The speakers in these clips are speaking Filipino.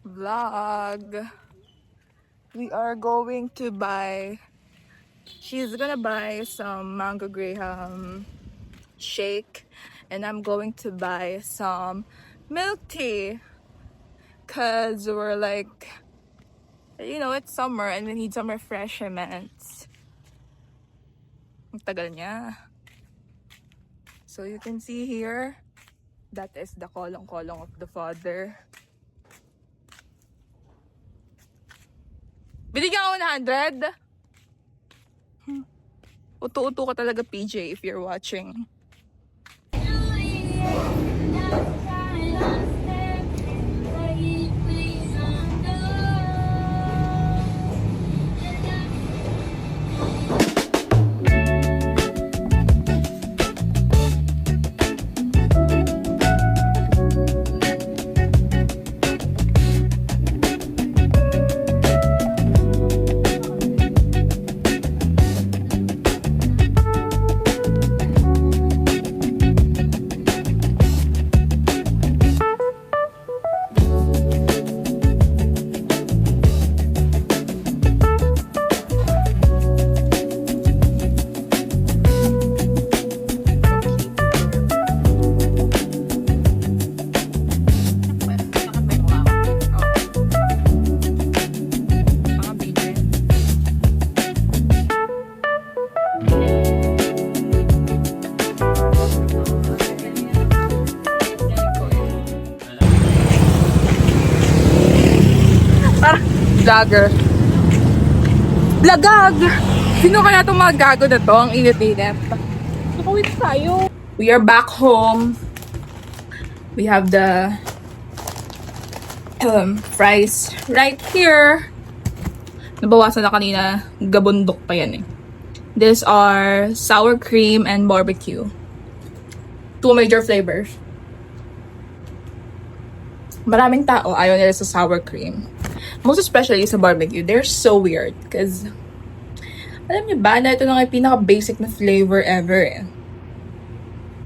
vlog. We are going to buy, she's gonna buy some mango graham shake, and I'm going to buy some milk tea because we're like, it's summer and we need some refreshments. Ang tagal niya. So you can see here, that is the kolong-kolong of the father. Binigyan ako 100. Uto-uto ka talaga, PJ, if you're watching. Vlogger. Vlogag! Sino kaya itong mga gago na to? Ang init-init. Nakawit tayo. We are back home. We have the fries right here. Nabawasan na kanina. Gabundok pa yan eh. These are sour cream and barbecue. 2 major flavors. Maraming tao ayaw nila sa sour cream. Most especially sa barbecue. They're so weird. Because, alam niyo ba na ito lang ay pinaka-basic na flavor ever eh.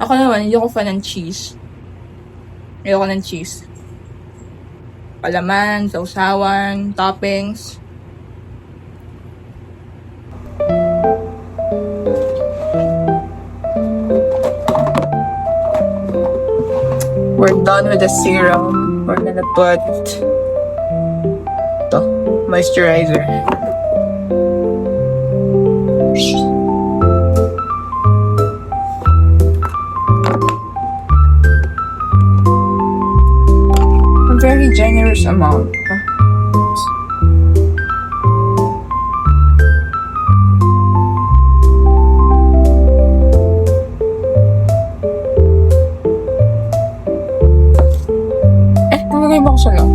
Ako naman, hindi ako fan ng cheese. Ayoko ng cheese. Palaman, sausawan, toppings. We're done with the serum. We're gonna put ito, moisturizer. A very generous amount. Nalagay ba ko sa lang?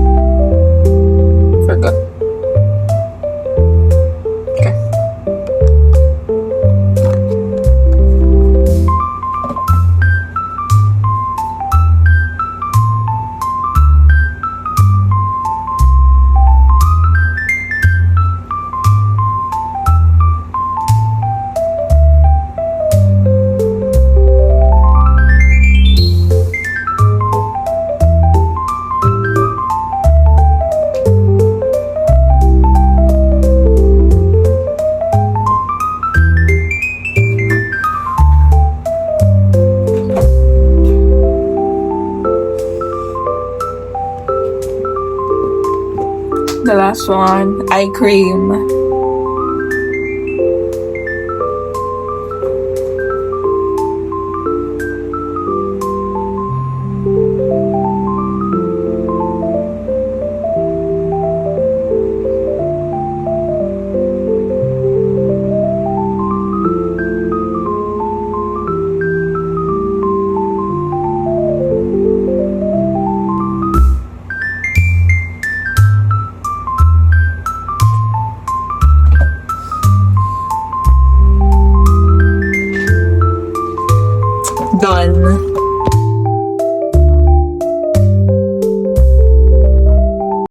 Forgot. Okay. The last one, eye cream. Done.